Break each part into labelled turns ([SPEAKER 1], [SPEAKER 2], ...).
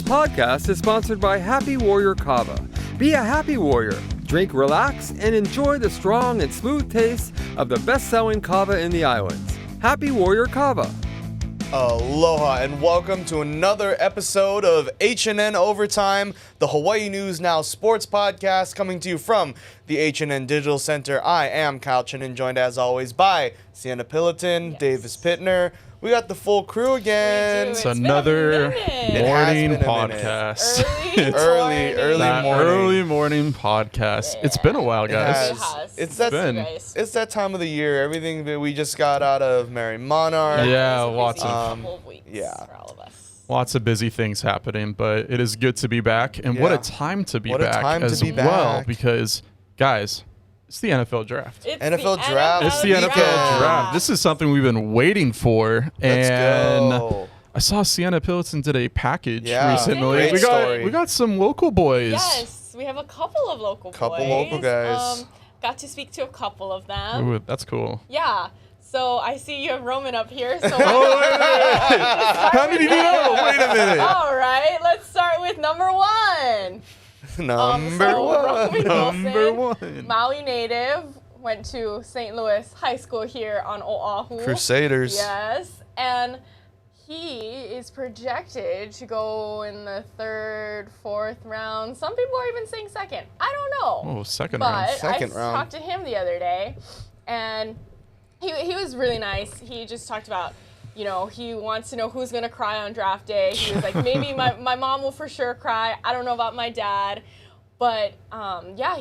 [SPEAKER 1] This podcast is sponsored by Happy Warrior Kava. Be a happy warrior. Drink, relax, and enjoy the strong and smooth taste of the best-selling kava in the islands. Happy Warrior Kava.
[SPEAKER 2] Aloha and welcome to another episode of HNN Overtime, the Hawaii News Now sports podcast coming to you from the HNN Digital Center. I am Kyle Chinen, joined as always by Cienna Pilotin, Davis Pitner. We got the full crew again.
[SPEAKER 3] It's another morning podcast.
[SPEAKER 2] Early
[SPEAKER 3] morning podcast. Yeah. It's been a while, guys.
[SPEAKER 2] It's that time of the year. Everything that we just got out of Merry Monarch.
[SPEAKER 3] Yeah, lots of
[SPEAKER 4] for all of us.
[SPEAKER 3] Lots of busy things happening, but it is good to be back. And what a time to be back as well, because guys, it's the NFL draft.
[SPEAKER 2] It's the NFL
[SPEAKER 3] draft. This is something we've been waiting for.
[SPEAKER 2] Let's go.
[SPEAKER 3] I saw Cienna Pilotin did a package recently.
[SPEAKER 2] Great
[SPEAKER 3] we got some local boys.
[SPEAKER 4] Yes, we have a couple of local
[SPEAKER 2] guys.
[SPEAKER 4] Got to speak to a couple of them.
[SPEAKER 3] Ooh, that's cool.
[SPEAKER 4] Yeah. So I see you have Roman up here. So
[SPEAKER 3] how did you know? Wait a minute.
[SPEAKER 4] All right, let's start with number one.
[SPEAKER 2] Number one.
[SPEAKER 4] Maui native, went to St. Louis High School here on Oahu.
[SPEAKER 2] Crusaders.
[SPEAKER 4] Yes, and he is projected to go in the third, fourth round. Some people are even saying second. I don't know.
[SPEAKER 3] Oh, second round.
[SPEAKER 4] But I talked to him the other day, and he was really nice. He just talked about, you know, he wants to know who's going to cry on draft day. He was like, maybe my mom will for sure cry. I don't know about my dad. But,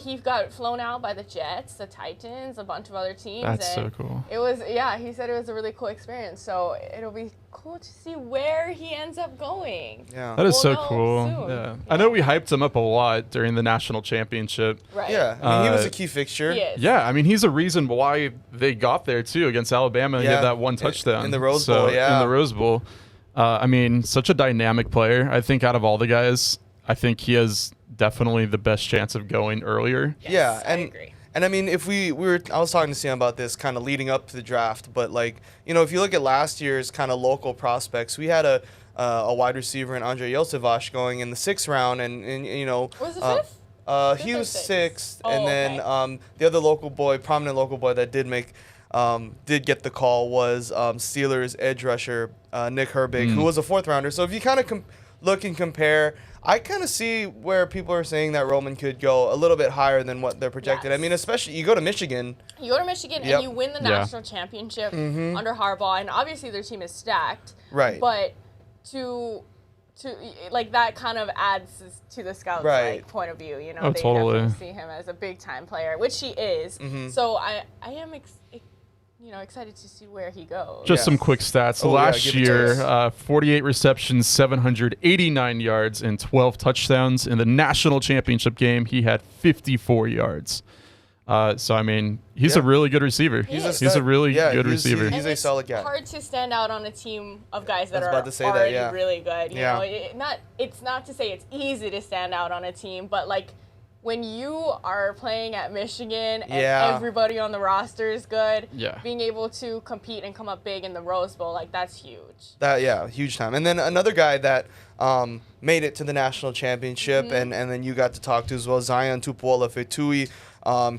[SPEAKER 4] he got flown out by the Jets, the Titans, a bunch of other teams.
[SPEAKER 3] That's so cool.
[SPEAKER 4] It was, he said it was a really cool experience. So it'll be cool to see where he ends up going.
[SPEAKER 3] Yeah. That is so cool. Yeah. I know we hyped him up a lot during the national championship.
[SPEAKER 4] Right.
[SPEAKER 2] Yeah. I mean, he was a key fixture.
[SPEAKER 3] Yeah. I mean, he's a reason why they got there, too, against Alabama. He had that one touchdown.
[SPEAKER 2] In the Rose Bowl,
[SPEAKER 3] In the Rose Bowl. I mean, such a dynamic player. I think out of all the guys, I think he has definitely the best chance of going earlier.
[SPEAKER 4] Yes, I agree.
[SPEAKER 2] And I mean, if I was talking to Sam about this kind of leading up to the draft, but like, you know, if you look at last year's kind of local prospects, we had a wide receiver in Andre Yosevash going in the 6th round, and you know,
[SPEAKER 4] was it 5th?
[SPEAKER 2] He was 6th, and then the other prominent local boy that did get the call was Steelers edge rusher Nick Herbig, who was a 4th rounder. So if you kind of look and compare, I kind of see where people are saying that Roman could go a little bit higher than what they're projected.
[SPEAKER 4] Yes.
[SPEAKER 2] I mean, especially you go to Michigan.
[SPEAKER 4] And you win the national championship under Harbaugh, and obviously their team is stacked.
[SPEAKER 2] Right.
[SPEAKER 4] But to like that kind of adds to the scouts' point of view. You know, they definitely see him as a big time player, which he is. So I am excited to see where he goes.
[SPEAKER 3] Just some quick stats. Last year, 48 receptions, 789 yards, and 12 touchdowns. In the national championship game, he had 54 yards. So, I mean, he's a really good receiver. He's a really good receiver.
[SPEAKER 2] He's a solid guy.
[SPEAKER 4] It's hard to stand out on a team of guys that are already really good. You know, it's not to say it's easy to stand out on a team, but like, when you are playing at Michigan and everybody on the roster is good, being able to compete and come up big in the Rose Bowl, like, that's huge.
[SPEAKER 2] Huge time. And then another guy that made it to the national championship and then you got to talk to as well, Zion Tupuola-Fetui.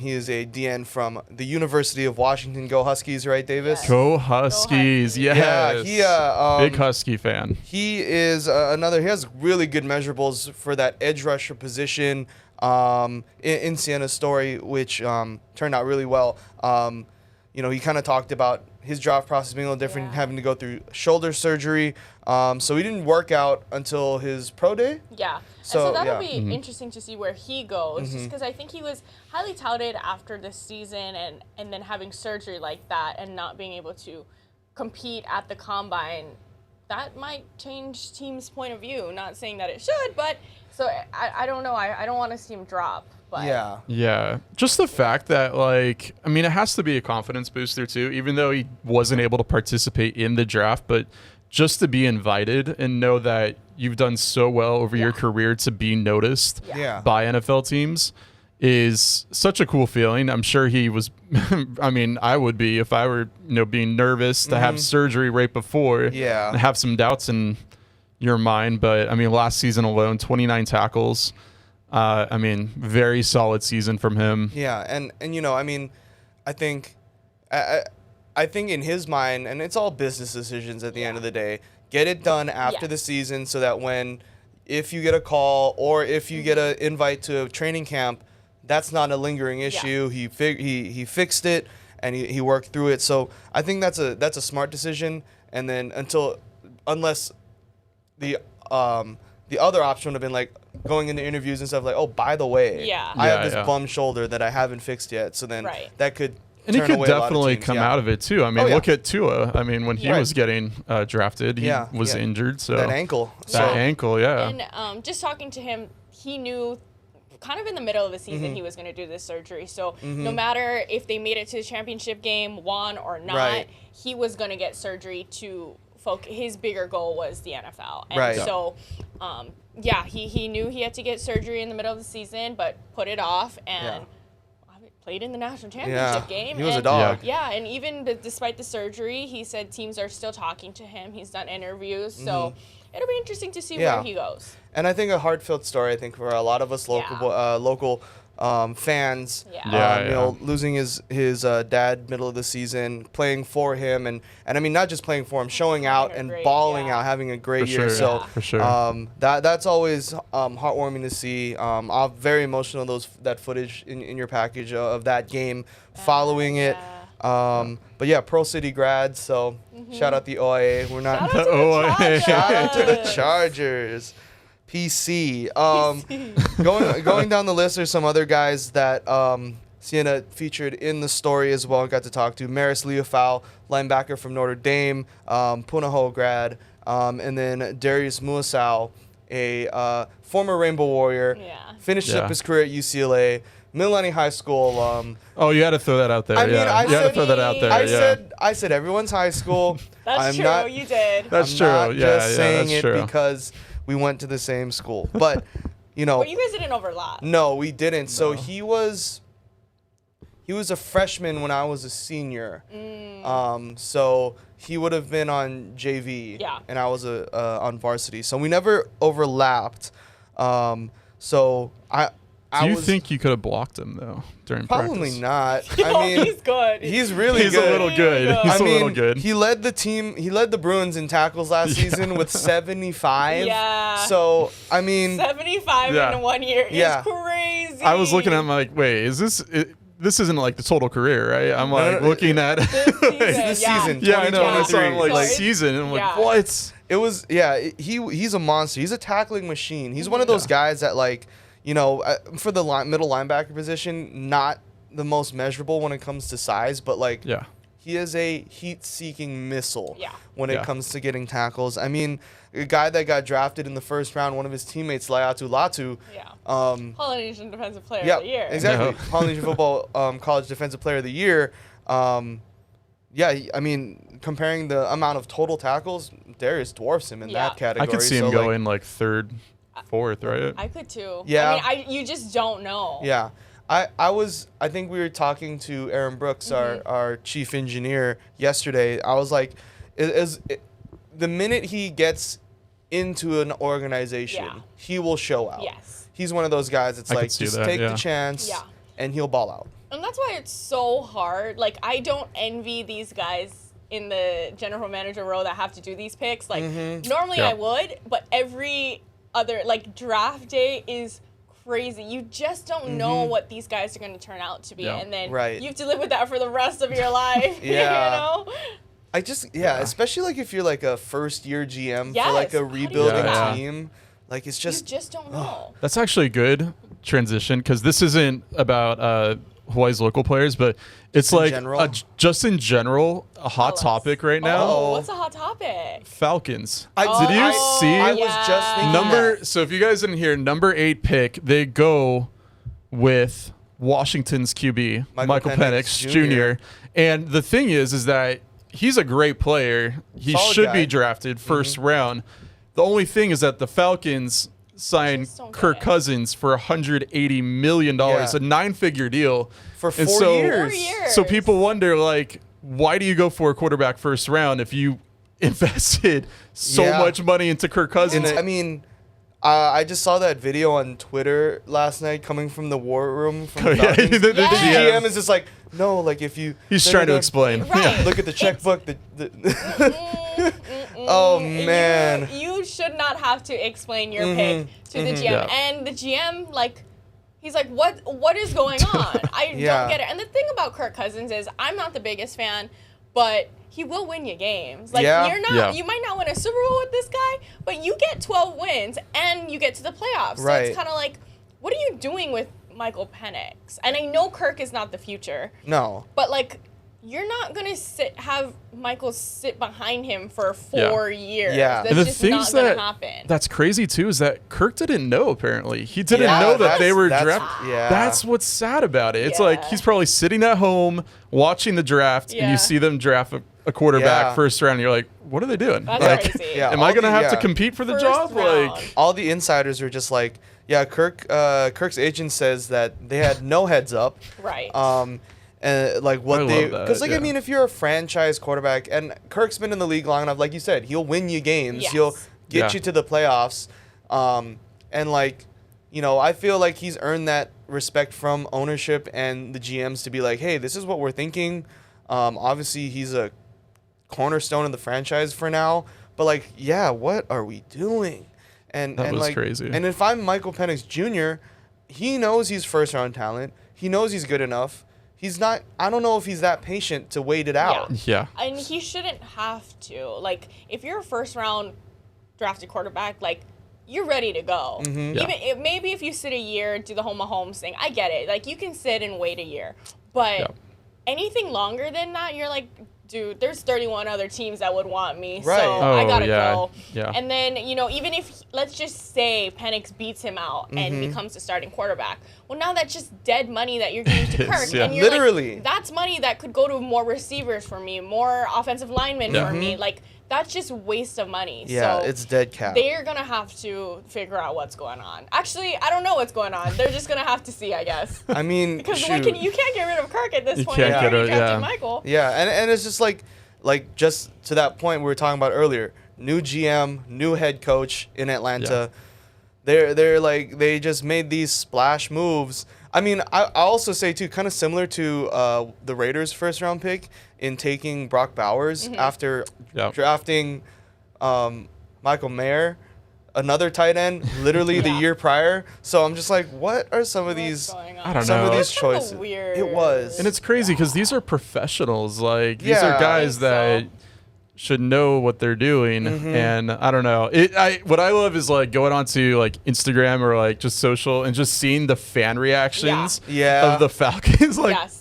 [SPEAKER 2] He is a DN from the University of Washington. Go Huskies, right, Davis?
[SPEAKER 4] Yes.
[SPEAKER 3] Go Huskies, yes.
[SPEAKER 2] Yeah,
[SPEAKER 3] big Husky fan.
[SPEAKER 2] He is he has really good measurables for that edge rusher position. In Cienna's story, which turned out really well. You know, he kind of talked about his draft process being a little different, having to go through shoulder surgery. So he didn't work out until his pro day.
[SPEAKER 4] Yeah. So that'll be interesting to see where he goes, just because I think he was highly touted after this season and then having surgery like that and not being able to compete at the combine. That might change teams' point of view. Not saying that it should, but so I don't know. I don't want to see him drop. But
[SPEAKER 3] yeah. Just the fact that, like, I mean, it has to be a confidence booster too, even though he wasn't able to participate in the draft, but just to be invited and know that you've done so well over your career to be noticed by NFL teams is such a cool feeling. I'm sure he was, I mean, I would be if I were, being nervous to have surgery right before, and have some doubts and, your mind, but I mean, last season alone, 29 tackles. I mean, very solid season from him.
[SPEAKER 2] Yeah, and I mean, I think in his mind, and it's all business decisions at the end of the day. Get it done after the season so that if you get a call or if you get an invite to a training camp, that's not a lingering issue. He fixed it and he worked through it. So I think that's a smart decision. And then unless the other option would have been like going into interviews and stuff like, oh, by the way, I have this bum shoulder that I haven't fixed yet. So then that could
[SPEAKER 3] and he
[SPEAKER 2] turn
[SPEAKER 3] could
[SPEAKER 2] away
[SPEAKER 3] definitely
[SPEAKER 2] a lot of teams.
[SPEAKER 3] come out of it too. I mean, look at Tua. I mean, when he was getting drafted, he was injured. So
[SPEAKER 2] that ankle.
[SPEAKER 4] And just talking to him, he knew kind of in the middle of the season he was going to do this surgery. So no matter if they made it to the championship game, won or not, he was going to get surgery to focus. His bigger goal was the NFL. And so, he knew he had to get surgery in the middle of the season, but put it off and played in the national championship game.
[SPEAKER 2] He was a dog.
[SPEAKER 4] Yeah, and even despite the surgery, he said teams are still talking to him. He's done interviews. So it'll be interesting to see where he goes.
[SPEAKER 2] And I think a heartfelt story, I think, for a lot of us local fans, losing his dad middle of the season, playing for him, and I mean, not just playing for him, showing out and balling out, having a great year.
[SPEAKER 3] For sure.
[SPEAKER 2] That's always heartwarming to see. I'm very emotional, that footage in your package of that game, following it. But yeah, Pro City grads, so shout out the OIA. We're not shout out to the Chargers. PC. Going down the list, there's some other guys that Cienna featured in the story as well. Got to talk to Maris Leofau, linebacker from Notre Dame, Punahou grad, and then Darius Muasau, a former Rainbow Warrior, finished up his career at UCLA, Mililani High School alum.
[SPEAKER 3] Oh, you had to throw that out there.
[SPEAKER 2] I mean,
[SPEAKER 3] you had to throw that out there.
[SPEAKER 2] I said everyone's high school.
[SPEAKER 4] That's true. You did.
[SPEAKER 3] That's true.
[SPEAKER 2] I'm not just saying
[SPEAKER 3] that's
[SPEAKER 2] it
[SPEAKER 3] true.
[SPEAKER 2] because we went to the same school, but you
[SPEAKER 4] guys didn't overlap.
[SPEAKER 2] No, we didn't. So he was a freshman when I was a senior. So he would have been on JV, and I was on varsity. So we never overlapped.
[SPEAKER 3] Do you think you could have blocked him though during
[SPEAKER 2] practice? Probably not.
[SPEAKER 4] I mean, he's good.
[SPEAKER 2] He's really
[SPEAKER 3] good.
[SPEAKER 2] He's
[SPEAKER 3] a little good. He's a little good.
[SPEAKER 2] He led the team. He led the Bruins in tackles last season with 75.
[SPEAKER 4] Yeah.
[SPEAKER 2] So I mean,
[SPEAKER 4] 75 in 1 year is crazy.
[SPEAKER 3] I was looking at him like, wait, is this? This isn't like the total career, right? I'm like looking at
[SPEAKER 2] this season.
[SPEAKER 3] Yeah, I know. I saw him like season, and I'm like, what?
[SPEAKER 2] It was he's a monster. He's a tackling machine. He's one of those guys that like. For the middle linebacker position, not the most measurable when it comes to size, but he is a heat-seeking missile when it comes to getting tackles. I mean, a guy that got drafted in the first round, one of his teammates, Laiatu Latu.
[SPEAKER 4] Polynesian Defensive Player of the Year.
[SPEAKER 2] Exactly. Polynesian Football College Defensive Player of the Year. I mean, comparing the amount of total tackles, Darius dwarfs him in that category.
[SPEAKER 3] I could see him going like third, fourth, right?
[SPEAKER 4] I could too.
[SPEAKER 2] Yeah.
[SPEAKER 4] I mean, you just don't know.
[SPEAKER 2] Yeah. I think we were talking to Aaron Brooks, our chief engineer, yesterday. I was like, the minute he gets into an organization, he will show out.
[SPEAKER 4] Yes.
[SPEAKER 2] He's one of those guys that's like, just take the chance and he'll ball out.
[SPEAKER 4] And that's why it's so hard. Like, I don't envy these guys in the general manager role that have to do these picks. Like, normally I would, but every other, like, draft day is crazy. You just don't know what these guys are going to turn out to be. And then you have to live with that for the rest of your life, you know?
[SPEAKER 2] Especially, like, if you're, like, a first-year GM for, like, a rebuilding team. Like, it's just...
[SPEAKER 4] You just don't know.
[SPEAKER 3] That's actually a good transition, because this isn't about Hawaii's local players, but it's like just in general a hot topic right now.
[SPEAKER 4] Oh, what's a hot topic?
[SPEAKER 3] Falcons.
[SPEAKER 2] Did you
[SPEAKER 3] see?
[SPEAKER 2] I was just thinking
[SPEAKER 3] So if you guys didn't hear, number 8 pick, they go with Washington's QB, Michael Penix Jr. And the thing is that he's a great player. He should be drafted first round. The only thing is that the Falcons signed Kirk Cousins for $180 million, a 9-figure deal.
[SPEAKER 2] For 4 years.
[SPEAKER 3] So people wonder, like, why do you go for a quarterback first round if invested so
[SPEAKER 2] Yeah.
[SPEAKER 3] much money into Kirk Cousins.
[SPEAKER 2] I mean, I just saw that video on Twitter last night coming from the war room. From the
[SPEAKER 3] Yeah,
[SPEAKER 2] Falcons.
[SPEAKER 3] the
[SPEAKER 2] The
[SPEAKER 4] Yes.
[SPEAKER 2] GM is just like, no, like if you.
[SPEAKER 3] He's
[SPEAKER 2] they're
[SPEAKER 3] trying to
[SPEAKER 2] gonna
[SPEAKER 3] explain.
[SPEAKER 4] Right.
[SPEAKER 2] Look at the checkbook. Oh, man.
[SPEAKER 4] You should not have to explain your
[SPEAKER 2] Mm-hmm.
[SPEAKER 4] pick to the GM.
[SPEAKER 3] Yeah.
[SPEAKER 4] And the GM, like, he's like, what is going on? I
[SPEAKER 2] Yeah.
[SPEAKER 4] don't get it. And the thing about Kirk Cousins is I'm not the biggest fan, but he will win you games. Like,
[SPEAKER 2] Yeah.
[SPEAKER 4] you're not,
[SPEAKER 3] Yeah.
[SPEAKER 4] you might not win a Super Bowl with this guy, but you get 12 wins and you get to the playoffs. So
[SPEAKER 2] Right.
[SPEAKER 4] it's kind of like, what are you doing with Michael Penix? And I know Kirk is not the future,
[SPEAKER 2] No.
[SPEAKER 4] but like, you're not gonna have Michael sit behind him for 4 years.
[SPEAKER 2] Yeah.
[SPEAKER 4] That's
[SPEAKER 3] And the
[SPEAKER 4] just
[SPEAKER 3] things
[SPEAKER 4] not gonna
[SPEAKER 3] that
[SPEAKER 4] happen.
[SPEAKER 3] that's crazy too is that Kirk didn't know. Apparently, he didn't
[SPEAKER 2] Yeah,
[SPEAKER 3] know that they were
[SPEAKER 2] that's-
[SPEAKER 3] drafted.
[SPEAKER 2] yeah.
[SPEAKER 3] That's what's sad about it. It's like
[SPEAKER 4] Yeah.
[SPEAKER 3] he's probably sitting at home watching the draft, and
[SPEAKER 4] Yeah.
[SPEAKER 3] you see them draft a quarterback
[SPEAKER 2] Yeah.
[SPEAKER 3] first round. And you're like, what are they doing?
[SPEAKER 4] That's
[SPEAKER 3] Like,
[SPEAKER 4] crazy.
[SPEAKER 2] Yeah.
[SPEAKER 3] am
[SPEAKER 2] all
[SPEAKER 3] I gonna
[SPEAKER 2] the-
[SPEAKER 3] have to
[SPEAKER 2] yeah.
[SPEAKER 3] compete for the
[SPEAKER 4] First
[SPEAKER 3] job?
[SPEAKER 4] round.
[SPEAKER 3] Like,
[SPEAKER 2] All the insiders are just like, yeah, Kirk's agent says that they had no heads up.
[SPEAKER 4] Right.
[SPEAKER 2] And like
[SPEAKER 3] I
[SPEAKER 2] what they,
[SPEAKER 3] love that,
[SPEAKER 2] because like
[SPEAKER 3] yeah.
[SPEAKER 2] I mean, if you're a franchise quarterback, and Kirk's been in the league long enough, like you said, he'll win you games,
[SPEAKER 4] Yes.
[SPEAKER 2] he'll get
[SPEAKER 3] Yeah.
[SPEAKER 2] you to the playoffs, and like, you know, I feel like he's earned that respect from ownership and the GMs to be like, hey, this is what we're thinking. Obviously, he's a cornerstone of the franchise for now, but like, yeah, what are we doing? And
[SPEAKER 3] That
[SPEAKER 2] and
[SPEAKER 3] was
[SPEAKER 2] like,
[SPEAKER 3] crazy.
[SPEAKER 2] and if I'm Michael Penix Jr., he knows he's first round talent. He knows he's good enough. He's not. I don't know if he's that patient to wait it out.
[SPEAKER 3] yeah.
[SPEAKER 4] And he shouldn't have to. Like, if you're a first round drafted quarterback, like, you're ready to go.
[SPEAKER 2] Mm-hmm.
[SPEAKER 3] Yeah.
[SPEAKER 4] Maybe if you sit a year, do the home Mahomes thing, I get it. Like, you can sit and wait a year. But
[SPEAKER 3] Yeah.
[SPEAKER 4] anything longer than that, you're like, dude, there's 31 other teams that would want me,
[SPEAKER 2] Right.
[SPEAKER 4] so I
[SPEAKER 3] Oh,
[SPEAKER 4] gotta
[SPEAKER 3] yeah.
[SPEAKER 4] go.
[SPEAKER 3] Yeah.
[SPEAKER 4] And then, you know, even if, let's just say Penix beats him out and becomes the starting quarterback, well, now that's just dead money that you're giving to
[SPEAKER 3] It
[SPEAKER 4] Kirk.
[SPEAKER 3] is, yeah.
[SPEAKER 4] And you're
[SPEAKER 2] Literally.
[SPEAKER 4] like, that's money that could go to more receivers for me, more offensive linemen
[SPEAKER 3] Yeah.
[SPEAKER 4] for me. Like, that's just waste of money.
[SPEAKER 2] Yeah,
[SPEAKER 4] so
[SPEAKER 2] it's dead cap.
[SPEAKER 4] they're gonna have to figure out what's going on. Actually, I don't know what's going on. They're just gonna have to see, I guess.
[SPEAKER 2] I mean,
[SPEAKER 4] Because
[SPEAKER 2] shoot.
[SPEAKER 4] you can't get rid of Kirk at this
[SPEAKER 3] You
[SPEAKER 4] point.
[SPEAKER 3] can't
[SPEAKER 4] You
[SPEAKER 3] get
[SPEAKER 4] already
[SPEAKER 3] rid-
[SPEAKER 4] drafted
[SPEAKER 3] yeah.
[SPEAKER 4] Michael.
[SPEAKER 2] Yeah, and it's just like just to that point we were talking about earlier. New GM, new head coach in Atlanta. They're like they just made these splash moves. I mean, I also say too, kind of similar to the Raiders' first round pick in taking Brock Bowers after
[SPEAKER 3] Yeah.
[SPEAKER 2] drafting Michael Mayer, another tight end, literally the
[SPEAKER 4] Yeah.
[SPEAKER 2] year prior. So I'm just like, what are some of these?
[SPEAKER 4] Going on?
[SPEAKER 3] I don't
[SPEAKER 2] Some
[SPEAKER 3] know.
[SPEAKER 2] of these
[SPEAKER 4] It's kinda
[SPEAKER 2] choices.
[SPEAKER 4] weird.
[SPEAKER 2] It was.
[SPEAKER 3] And it's crazy because these are professionals. Like these
[SPEAKER 2] Yeah.
[SPEAKER 3] are guys
[SPEAKER 4] I think
[SPEAKER 3] that
[SPEAKER 4] so.
[SPEAKER 3] should know what they're doing. And I don't know. What I love is like going onto like Instagram or like just social and just seeing the fan reactions
[SPEAKER 2] Yeah.
[SPEAKER 3] of the Falcons. Like
[SPEAKER 4] Yes.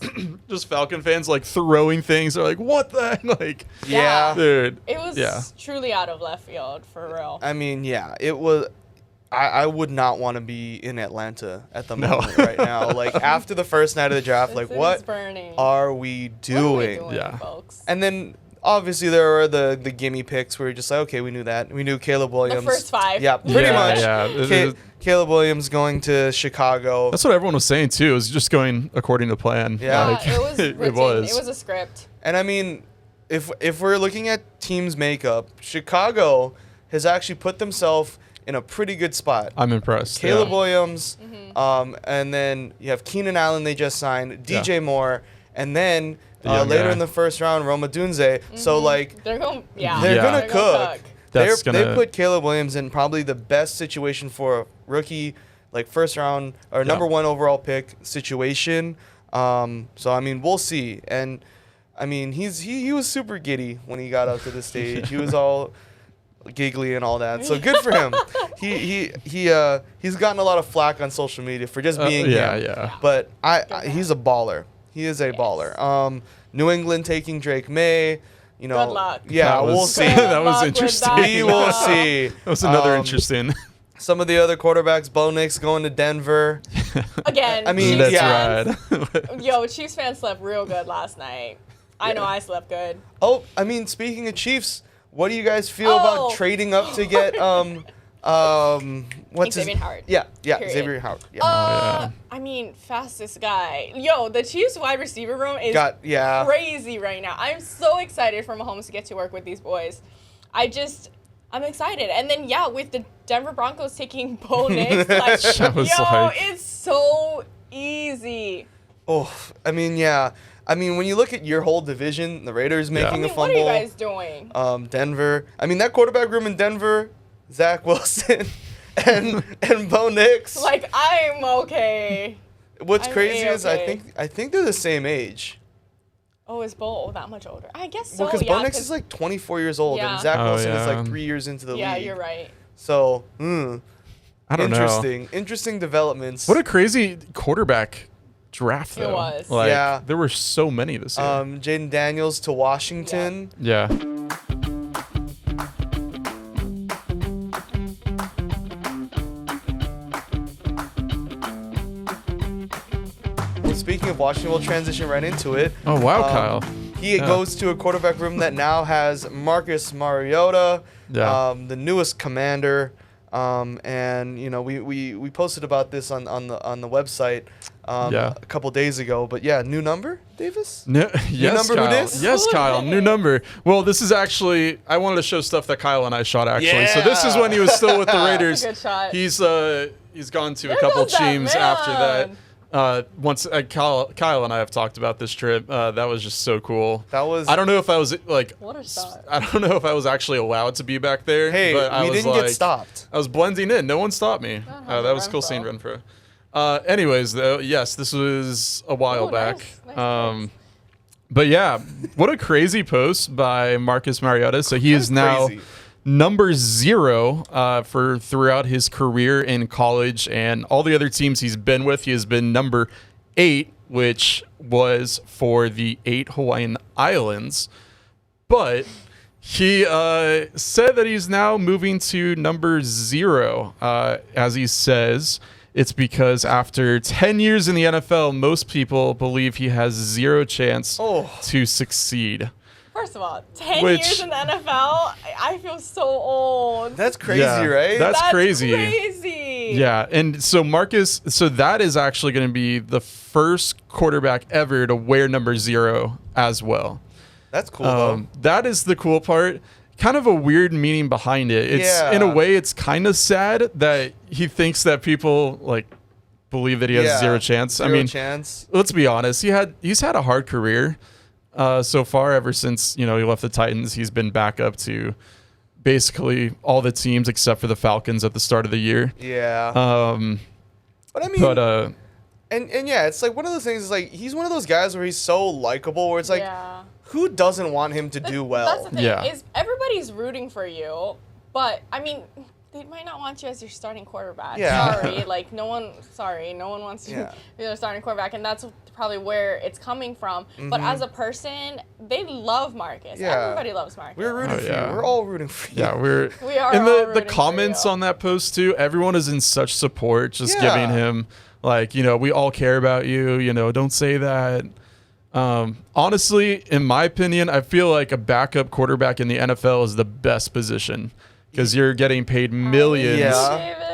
[SPEAKER 3] just Falcon fans like throwing things. They're like, what the like,
[SPEAKER 2] Yeah.
[SPEAKER 3] dude.
[SPEAKER 4] It was
[SPEAKER 3] Yeah.
[SPEAKER 4] truly out of left field, for real.
[SPEAKER 2] I mean, yeah, it was. I would not want to be in Atlanta at the
[SPEAKER 3] No.
[SPEAKER 2] moment right now. Like after the first night of the draft,
[SPEAKER 4] The
[SPEAKER 2] like
[SPEAKER 4] city's
[SPEAKER 2] what
[SPEAKER 4] burning.
[SPEAKER 2] are we
[SPEAKER 4] What
[SPEAKER 2] doing?
[SPEAKER 4] are we doing,
[SPEAKER 3] Yeah.
[SPEAKER 4] folks?
[SPEAKER 2] And then obviously there were the gimme picks where you're just like, okay, we knew that. We knew Caleb Williams.
[SPEAKER 4] first five.
[SPEAKER 2] Yeah, pretty
[SPEAKER 3] Yeah,
[SPEAKER 2] much.
[SPEAKER 3] yeah.
[SPEAKER 2] Caleb Williams going to Chicago.
[SPEAKER 3] That's what everyone was saying too. It was just going according to plan.
[SPEAKER 2] Yeah.
[SPEAKER 3] Like,
[SPEAKER 4] it was written.
[SPEAKER 3] it was.
[SPEAKER 4] It was a script.
[SPEAKER 2] And I mean, if we're looking at teams makeup, Chicago has actually put themselves in a pretty good spot.
[SPEAKER 3] I'm impressed.
[SPEAKER 2] Caleb
[SPEAKER 3] yeah.
[SPEAKER 2] Williams, and then you have Keenan Allen they just signed, DJ Moore, and then
[SPEAKER 3] The young
[SPEAKER 2] later
[SPEAKER 3] guy.
[SPEAKER 2] in the first round, Roma Dunze. So like
[SPEAKER 4] They're going. Yeah.
[SPEAKER 2] they're
[SPEAKER 3] Yeah.
[SPEAKER 2] gonna
[SPEAKER 4] They're
[SPEAKER 2] cook.
[SPEAKER 3] That's
[SPEAKER 2] They
[SPEAKER 3] gonna-
[SPEAKER 2] put Caleb Williams in probably the best situation for a rookie, like first round or number one overall pick situation. So I mean, we'll see. And I mean, he was super giddy when he got up to the stage. He was all giggly and all that. So good for him. He's gotten a lot of flack on social media for just being
[SPEAKER 3] yeah,
[SPEAKER 2] him.
[SPEAKER 3] yeah.
[SPEAKER 2] But he's a baller. He is a baller. New England taking Drake May. You know,
[SPEAKER 4] Good luck.
[SPEAKER 2] yeah,
[SPEAKER 3] That was-
[SPEAKER 2] we'll see.
[SPEAKER 3] that was
[SPEAKER 4] Luck with
[SPEAKER 3] interesting.
[SPEAKER 4] that.
[SPEAKER 2] We will see.
[SPEAKER 3] That was another
[SPEAKER 2] Um,
[SPEAKER 3] interesting.
[SPEAKER 2] Some of the other quarterbacks, Bo Nix going to Denver.
[SPEAKER 4] Again.
[SPEAKER 2] I mean,
[SPEAKER 4] Chiefs
[SPEAKER 2] yeah.
[SPEAKER 3] That's
[SPEAKER 4] fans-
[SPEAKER 3] right.
[SPEAKER 4] Yo, Chiefs fans slept real good last night. I know I slept good.
[SPEAKER 2] Oh, I mean, speaking of Chiefs, what do you guys feel
[SPEAKER 4] Oh.
[SPEAKER 2] about trading up to get what's his
[SPEAKER 4] Xavier Howard.
[SPEAKER 2] Yeah,
[SPEAKER 4] Period.
[SPEAKER 2] Xavier Howard. Yeah.
[SPEAKER 3] yeah.
[SPEAKER 4] I mean, fastest guy. Yo, the Chiefs wide receiver room is
[SPEAKER 2] Yeah.
[SPEAKER 4] crazy right now. I'm so excited for Mahomes to get to work with these boys. I'm excited. And then, with the Denver Broncos taking Bo Nix, it's so easy.
[SPEAKER 2] Oh, I mean, yeah. I mean, when you look at your whole division, the Raiders making a fumble.
[SPEAKER 4] What are you guys doing?
[SPEAKER 2] Denver. I mean, that quarterback room in Denver, Zach Wilson and Bo Nix.
[SPEAKER 4] Like, I'm okay.
[SPEAKER 2] What's crazy is I think they're the same age.
[SPEAKER 4] Oh, is Bo that much older? I guess so.
[SPEAKER 2] Well, because Bo Nix is like 24 years old, and Zach Wilson is like 3 years into the league.
[SPEAKER 4] Yeah, you're right.
[SPEAKER 2] So,
[SPEAKER 3] I don't know.
[SPEAKER 2] Interesting developments.
[SPEAKER 3] What a crazy quarterback draft, though.
[SPEAKER 4] It was.
[SPEAKER 3] Like, there were so many this year.
[SPEAKER 2] Jaden Daniels to Washington.
[SPEAKER 3] Yeah.
[SPEAKER 2] Speaking of Washington, we'll transition right into it.
[SPEAKER 3] Oh, wow, Kyle.
[SPEAKER 2] He goes to a quarterback room that now has Marcus Mariota, the newest commander. And we posted about this on the website a couple days ago. But new number, Davis?
[SPEAKER 3] Yes,
[SPEAKER 2] new number,
[SPEAKER 3] Kyle.
[SPEAKER 2] who dis?
[SPEAKER 3] Yes, Kyle. New number. Well, this is actually, I wanted to show stuff that Kyle and I shot actually. Yeah. So this is when he was still with the Raiders.
[SPEAKER 4] Good shot.
[SPEAKER 3] He's gone to a couple teams after that. Once Kyle and I have talked about this trip. That was just so cool. I don't know if I was like. What a shot. I don't know if I was actually allowed to be back there.
[SPEAKER 2] Hey,
[SPEAKER 3] but
[SPEAKER 2] we didn't get stopped.
[SPEAKER 3] I was blending in. No one stopped me. That was cool seeing Renfro. Anyways, though, yes, this was a while back.
[SPEAKER 4] Nice.
[SPEAKER 3] But yeah, what a crazy post by Marcus Mariota. So he is now number 0 for throughout his career in college and all the other teams he's been with. He has been number 8, which was for the 8 Hawaiian Islands. But he said that he's now moving to number 0. As he says, it's because after 10 years in the NFL, most people believe he has 0 chance to succeed.
[SPEAKER 4] First of all, 10 years in the NFL, I feel so old.
[SPEAKER 2] That's crazy, right?
[SPEAKER 3] That's crazy.
[SPEAKER 4] Yeah,
[SPEAKER 3] and so Marcus, that is actually going to be the first quarterback ever to wear number 0 as well.
[SPEAKER 2] That's cool, though.
[SPEAKER 3] That is the cool part. Kind of a weird meaning behind it. It's in a way, it's kind of sad that he thinks that people like believe that he has 0 chance.
[SPEAKER 2] Zero chance.
[SPEAKER 3] Let's be honest. He's had a hard career. So far, ever since he left the Titans, he's been back up to basically all the teams except for the Falcons at the start of the year.
[SPEAKER 2] Yeah. But I mean, and it's like one of those things is like he's one of those guys where he's so likable where it's like, who doesn't want him to do well?
[SPEAKER 4] That's the thing is everybody's rooting for you, but I mean, they might not want you as your starting quarterback.
[SPEAKER 2] Yeah.
[SPEAKER 4] No one wants you to be their starting quarterback, and that's probably where it's coming from. Mm-hmm. But as a person, they love Marcus. Yeah. Everybody loves Marcus.
[SPEAKER 2] We're rooting for you. We're all rooting for you.
[SPEAKER 3] Yeah,
[SPEAKER 4] we are.
[SPEAKER 3] And the comments on that post too, everyone is in such support, just giving him like, we all care about you, don't say that. Honestly, in my opinion, I feel like a backup quarterback in the NFL is the best position. Because you're getting paid millions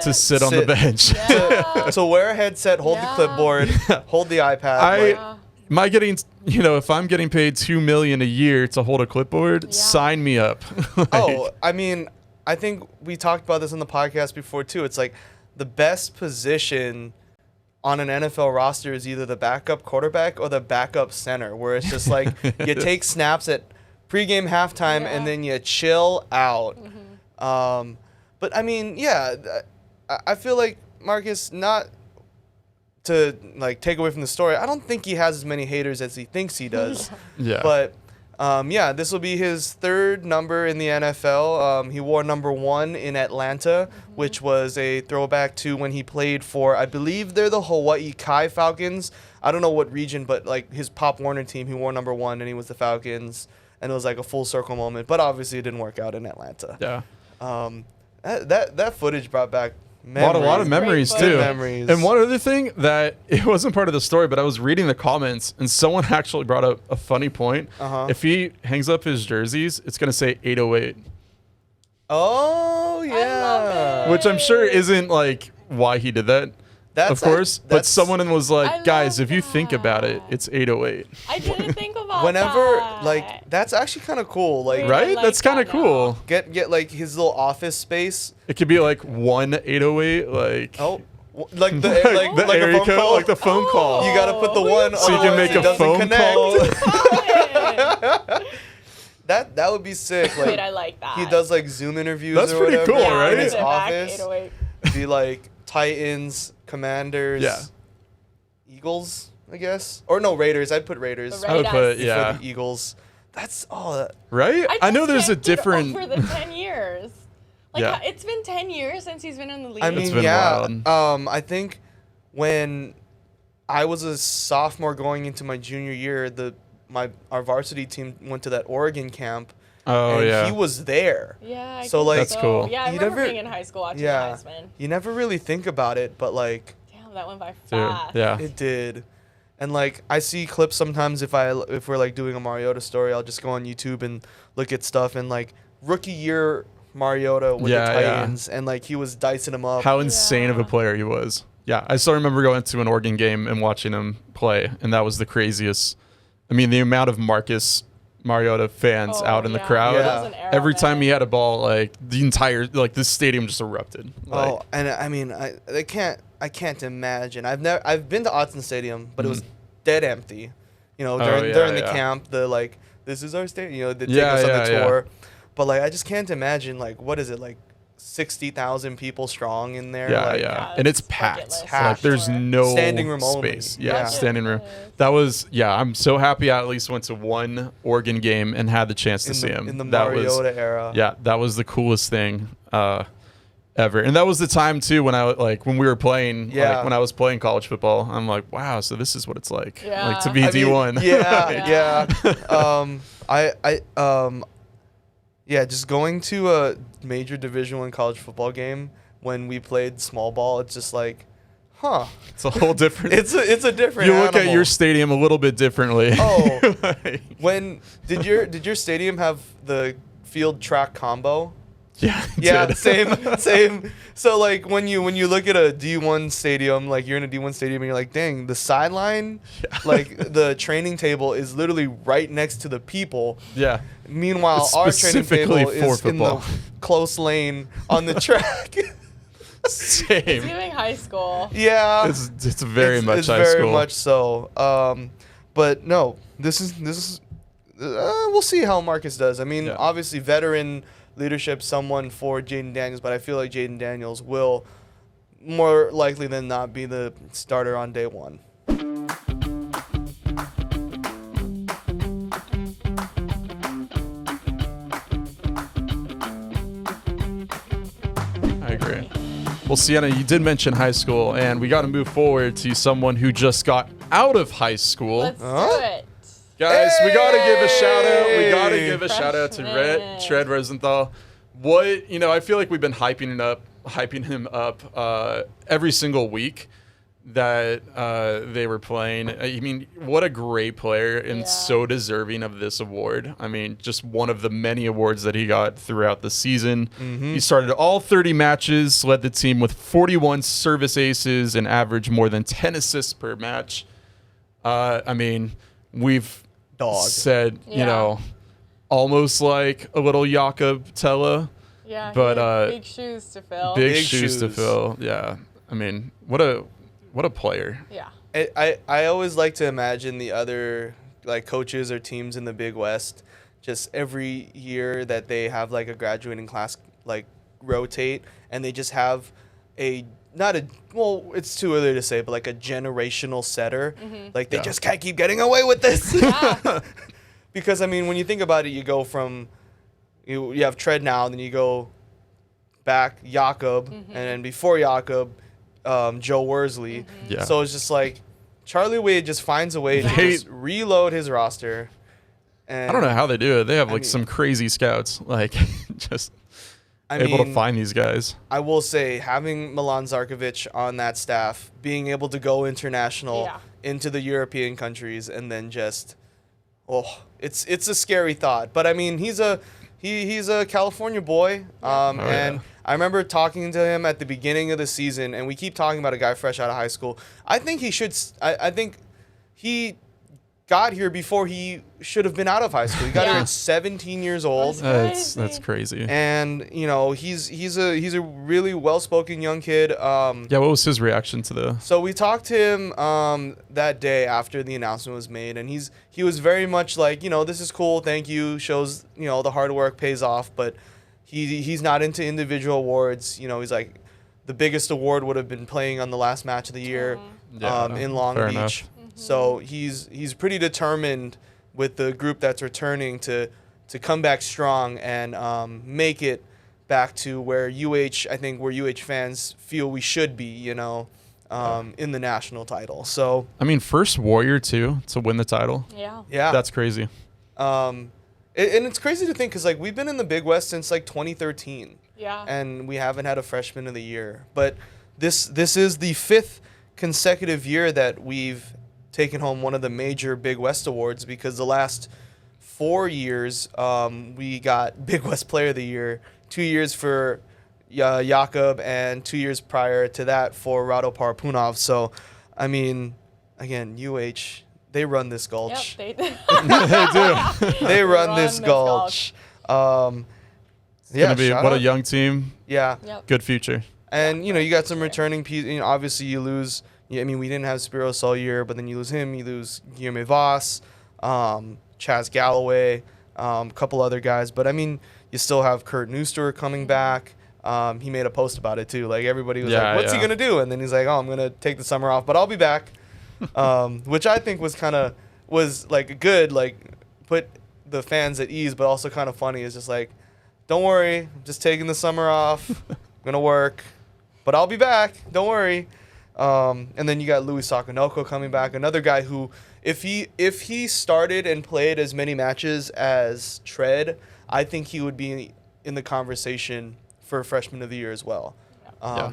[SPEAKER 3] to sit on the bench.
[SPEAKER 4] Yeah.
[SPEAKER 2] So wear a headset, hold the clipboard, hold the iPad.
[SPEAKER 3] Am I getting, if I'm getting paid $2 million a year to hold a clipboard, sign me up.
[SPEAKER 2] I mean, I think we talked about this on the podcast before too. It's like the best position on an NFL roster is either the backup quarterback or the backup center, where it's just like you take snaps at pregame, halftime, and then you chill out. Mm-hmm. But I mean, I feel like Marcus, not to like take away from the story, I don't think he has as many haters as he thinks he does. But this will be his 3rd number in the NFL. He wore number 1 in Atlanta, which was a throwback to when he played for, I believe they're the Hawaii Kai Falcons. I don't know what region, but like his Pop Warner team, he wore number 1 and he was the Falcons. And it was like a full circle moment, but obviously it didn't work out in Atlanta.
[SPEAKER 3] Yeah.
[SPEAKER 2] That footage brought back memories.
[SPEAKER 3] A lot of memories too.
[SPEAKER 2] Memories.
[SPEAKER 3] And one other thing that it wasn't part of the story, but I was reading the comments and someone actually brought up a funny point. If he hangs up his jerseys, it's gonna say 808.
[SPEAKER 2] Oh yeah.
[SPEAKER 3] Which I'm sure isn't like why he did that. of course. But
[SPEAKER 2] that's
[SPEAKER 3] someone was
[SPEAKER 4] I
[SPEAKER 3] like, guys,
[SPEAKER 4] love
[SPEAKER 3] if you think about it,
[SPEAKER 4] that.
[SPEAKER 3] it's 808.
[SPEAKER 4] I didn't think about
[SPEAKER 2] whenever
[SPEAKER 4] that.
[SPEAKER 2] like that's actually kind of cool. Like
[SPEAKER 4] Really?
[SPEAKER 3] Right?
[SPEAKER 4] like
[SPEAKER 3] That's kind of
[SPEAKER 4] that
[SPEAKER 3] cool.
[SPEAKER 4] now.
[SPEAKER 2] get like his little office space.
[SPEAKER 3] It could be like 1-808, like
[SPEAKER 2] Oh, like the
[SPEAKER 3] like the
[SPEAKER 2] like a
[SPEAKER 3] area
[SPEAKER 2] phone
[SPEAKER 3] code,
[SPEAKER 2] call.
[SPEAKER 3] like the phone call.
[SPEAKER 2] You gotta put the one
[SPEAKER 3] So you can
[SPEAKER 2] otherwise
[SPEAKER 3] make
[SPEAKER 2] it
[SPEAKER 3] a
[SPEAKER 2] doesn't
[SPEAKER 3] phone
[SPEAKER 2] connect.
[SPEAKER 3] call.
[SPEAKER 2] That would be sick. Like
[SPEAKER 4] Wait, I like that.
[SPEAKER 2] he does like Zoom interviews.
[SPEAKER 3] That's
[SPEAKER 2] or
[SPEAKER 3] pretty
[SPEAKER 2] whatever
[SPEAKER 3] cool,
[SPEAKER 4] yeah,
[SPEAKER 3] right?
[SPEAKER 2] In his
[SPEAKER 4] sit back,
[SPEAKER 2] office,
[SPEAKER 4] 808.
[SPEAKER 2] be like Titans, Commanders,
[SPEAKER 3] Yeah.
[SPEAKER 2] Eagles, I guess, or no Raiders. I'd put Raiders
[SPEAKER 4] The
[SPEAKER 3] I would put,
[SPEAKER 4] Raiders.
[SPEAKER 3] yeah.
[SPEAKER 2] for the Eagles. That's
[SPEAKER 3] Right? I know there's a different.
[SPEAKER 4] over the 10 years. Like
[SPEAKER 3] Yeah.
[SPEAKER 4] it's been 10 years since he's been in the league.
[SPEAKER 2] I
[SPEAKER 3] It's
[SPEAKER 2] mean,
[SPEAKER 3] been
[SPEAKER 2] yeah.
[SPEAKER 3] wild.
[SPEAKER 2] I think when I was a sophomore going into my junior year, our varsity team went to that Oregon camp.
[SPEAKER 3] Oh,
[SPEAKER 2] and
[SPEAKER 3] yeah.
[SPEAKER 2] he was there.
[SPEAKER 4] Yeah. I
[SPEAKER 2] So,
[SPEAKER 4] guess
[SPEAKER 2] like-
[SPEAKER 3] That's cool.
[SPEAKER 4] Yeah, I
[SPEAKER 2] You
[SPEAKER 4] remember
[SPEAKER 2] never-
[SPEAKER 4] being in high school watching
[SPEAKER 2] Yeah.
[SPEAKER 4] Heisman.
[SPEAKER 2] You never really think about it, but like
[SPEAKER 4] Damn, that went by
[SPEAKER 3] Dude,
[SPEAKER 4] fast.
[SPEAKER 3] yeah.
[SPEAKER 2] it did. And like I see clips sometimes if we're like doing a Mariota story, I'll just go on YouTube and look at stuff and like rookie year Mariota with
[SPEAKER 3] Yeah,
[SPEAKER 2] the
[SPEAKER 3] yeah.
[SPEAKER 2] Titans and like he was dicing them up.
[SPEAKER 3] How insane of a
[SPEAKER 4] Yeah.
[SPEAKER 3] player he was. Yeah, I still remember going to an Oregon game and watching him play, and that was the craziest. I mean, the amount of Marcus Mariota fans
[SPEAKER 4] Oh,
[SPEAKER 3] out in the
[SPEAKER 4] yeah.
[SPEAKER 3] crowd.
[SPEAKER 2] Yeah.
[SPEAKER 4] That was an era,
[SPEAKER 3] Every time
[SPEAKER 4] man.
[SPEAKER 3] he had a ball, like the entire this stadium just erupted. Like,
[SPEAKER 2] Oh, and I mean, I can't imagine. I've been to Autzen Stadium, but it was dead empty. You know, during the
[SPEAKER 3] yeah.
[SPEAKER 2] camp, this is our stadium. You know, they take
[SPEAKER 3] Yeah,
[SPEAKER 2] us on
[SPEAKER 3] yeah,
[SPEAKER 2] the
[SPEAKER 3] yeah.
[SPEAKER 2] tour. But like, I just can't imagine like what is it like 60,000 people strong in there.
[SPEAKER 3] Yeah,
[SPEAKER 2] like,
[SPEAKER 3] yeah,
[SPEAKER 4] Yeah,
[SPEAKER 3] and it's
[SPEAKER 4] it's bucket
[SPEAKER 3] packed.
[SPEAKER 4] list,
[SPEAKER 3] Like, there's
[SPEAKER 4] sure.
[SPEAKER 3] no
[SPEAKER 2] Standing room only.
[SPEAKER 3] space. Yeah,
[SPEAKER 2] Yeah.
[SPEAKER 3] standing room.
[SPEAKER 4] Bucket list.
[SPEAKER 3] That was I'm so happy I at least went to one Oregon game and had the chance to see him.
[SPEAKER 2] in the
[SPEAKER 3] that
[SPEAKER 2] Mariota
[SPEAKER 3] was
[SPEAKER 2] era.
[SPEAKER 3] yeah, that was the coolest thing ever. And that was the time too when when we were playing,
[SPEAKER 2] Yeah.
[SPEAKER 3] like when I was playing college football. I'm like, wow, so this is what it's like,
[SPEAKER 4] Yeah.
[SPEAKER 3] like to be
[SPEAKER 2] I mean,
[SPEAKER 3] D1.
[SPEAKER 2] Yeah, yeah. Yeah, just going to a major Division I college football game when we played small ball, it's just like, huh.
[SPEAKER 3] It's a whole different.
[SPEAKER 2] It's a different.
[SPEAKER 3] you look at
[SPEAKER 2] animal.
[SPEAKER 3] your stadium a little bit differently.
[SPEAKER 2] Oh.
[SPEAKER 3] Like,
[SPEAKER 2] When did your stadium have the field track combo?
[SPEAKER 3] yeah, it
[SPEAKER 2] Yeah,
[SPEAKER 3] did.
[SPEAKER 2] same. So like when you look at a D1 stadium, like you're in a D1 stadium and you're like, dang, the sideline, like the training table is literally right next to the people.
[SPEAKER 3] Yeah.
[SPEAKER 2] Meanwhile,
[SPEAKER 3] It's
[SPEAKER 2] our training
[SPEAKER 3] specifically
[SPEAKER 2] table
[SPEAKER 3] for
[SPEAKER 2] is in
[SPEAKER 3] football.
[SPEAKER 2] the close lane on the track.
[SPEAKER 4] It's
[SPEAKER 3] Same.
[SPEAKER 4] giving high school.
[SPEAKER 2] Yeah,
[SPEAKER 3] It's very much
[SPEAKER 2] it's
[SPEAKER 3] high
[SPEAKER 2] very
[SPEAKER 3] school.
[SPEAKER 2] much so. But no, this is. We'll see how Marcus does. I mean,
[SPEAKER 3] Yeah.
[SPEAKER 2] obviously, veteran leadership, someone for Jaden Daniels, but I feel like Jaden Daniels will more likely than not be the starter on day one.
[SPEAKER 3] I agree. Well, Cienna, you did mention high school, and we got to move forward to someone who just got out of high school.
[SPEAKER 4] Let's
[SPEAKER 2] Huh?
[SPEAKER 4] do it.
[SPEAKER 3] Guys, we got to give a shout out. We got to give a shout out to
[SPEAKER 4] Freshman.
[SPEAKER 3] Tread Rosenthal. I feel like we've been hyping him up every single week that they were playing. I mean, what a great player and
[SPEAKER 4] Yeah.
[SPEAKER 3] so deserving of this award. I mean, just one of the many awards that he got throughout the season. He started all 30 matches, led the team with 41 service aces and averaged more than 10 assists per match. I mean, we've
[SPEAKER 2] Dog.
[SPEAKER 3] said,
[SPEAKER 4] Yeah.
[SPEAKER 3] almost like a little Jakob Tella.
[SPEAKER 4] Yeah,
[SPEAKER 3] But,
[SPEAKER 4] he had big shoes to fill.
[SPEAKER 3] Big
[SPEAKER 2] Big
[SPEAKER 3] shoes to
[SPEAKER 2] shoes.
[SPEAKER 3] fill. Yeah. I mean, what a player.
[SPEAKER 4] Yeah.
[SPEAKER 2] I always like to imagine the other like coaches or teams in the Big West just every year that they have like a graduating class like rotate and they just have it's too early to say, but like a generational setter. Like they
[SPEAKER 3] Yeah.
[SPEAKER 2] just can't keep getting away with this.
[SPEAKER 4] Yeah.
[SPEAKER 2] Because I mean, when you think about it, you go from you have Tread now, then you go back Jakob, and then before Jakob, Joe Worsley.
[SPEAKER 3] Yeah.
[SPEAKER 2] So it's just like Charlie Wade just finds a way to
[SPEAKER 3] They-
[SPEAKER 2] just reload his roster. And
[SPEAKER 3] I don't know how they do it. They have like
[SPEAKER 2] mean-
[SPEAKER 3] some crazy scouts, like just
[SPEAKER 2] I
[SPEAKER 3] able to
[SPEAKER 2] mean,
[SPEAKER 3] find these guys.
[SPEAKER 2] I will say having Milan Zarkovic on that staff, being able to go international
[SPEAKER 4] Yeah.
[SPEAKER 2] into the European countries, and then just, it's a scary thought. But I mean, he's a California boy, and
[SPEAKER 3] yeah.
[SPEAKER 2] I remember talking to him at the beginning of the season, and we keep talking about a guy fresh out of high school. I think he should. I think he got here before he should have been out of high school. He got here at 17 years old.
[SPEAKER 3] That's crazy.
[SPEAKER 2] And he's a really well-spoken young kid.
[SPEAKER 3] What was his reaction to the?
[SPEAKER 2] So we talked to him that day after the announcement was made, and he was very much like, this is cool, thank you, shows the hard work pays off, but he's not into individual awards. He's like, the biggest award would have been playing on the last match of the year in Long Beach.
[SPEAKER 3] Enough.
[SPEAKER 2] So he's pretty determined with the group that's returning to come back strong and make it back to where UH fans feel we should be, in the national title. So
[SPEAKER 3] I mean, first Warrior too to win the title.
[SPEAKER 2] Yeah.
[SPEAKER 3] That's crazy.
[SPEAKER 2] And it's crazy to think because we've been in the Big West since 2013.
[SPEAKER 4] Yeah.
[SPEAKER 2] And we haven't had a freshman of the year. But this is the 5th consecutive year that we've taken home one of the major Big West awards, because the last 4 years we got Big West Player of the Year, 2 years for Jakob and 2 years prior to that for Rado Parapunov. So, I mean, again, UH, they run this gulch.
[SPEAKER 4] Yep, they do.
[SPEAKER 3] They do.
[SPEAKER 2] They run this gulch.
[SPEAKER 3] It's gonna be what a young team.
[SPEAKER 2] Yeah.
[SPEAKER 4] Yep.
[SPEAKER 3] Good future.
[SPEAKER 2] And you got some returning pieces. Obviously you lose. I mean, we didn't have Spiros all year, but then you lose him. You lose Guillermo Voss, Chaz Galloway, a couple other guys. But I mean, you still have Kurt Neuster coming back. He made a post about it too. Like, everybody was like, "What's he gonna do?" And then he's like, "Oh, I'm gonna take the summer off, but I'll be back," which I think was good, put the fans at ease, but also kind of funny. It's just like, don't worry, I'm just taking the summer off. I'm gonna work, but I'll be back. Don't worry. And then you got Louis Sakonoko coming back, another guy who, if he started and played as many matches as Tread, I think he would be in the conversation for Freshman of the Year as well.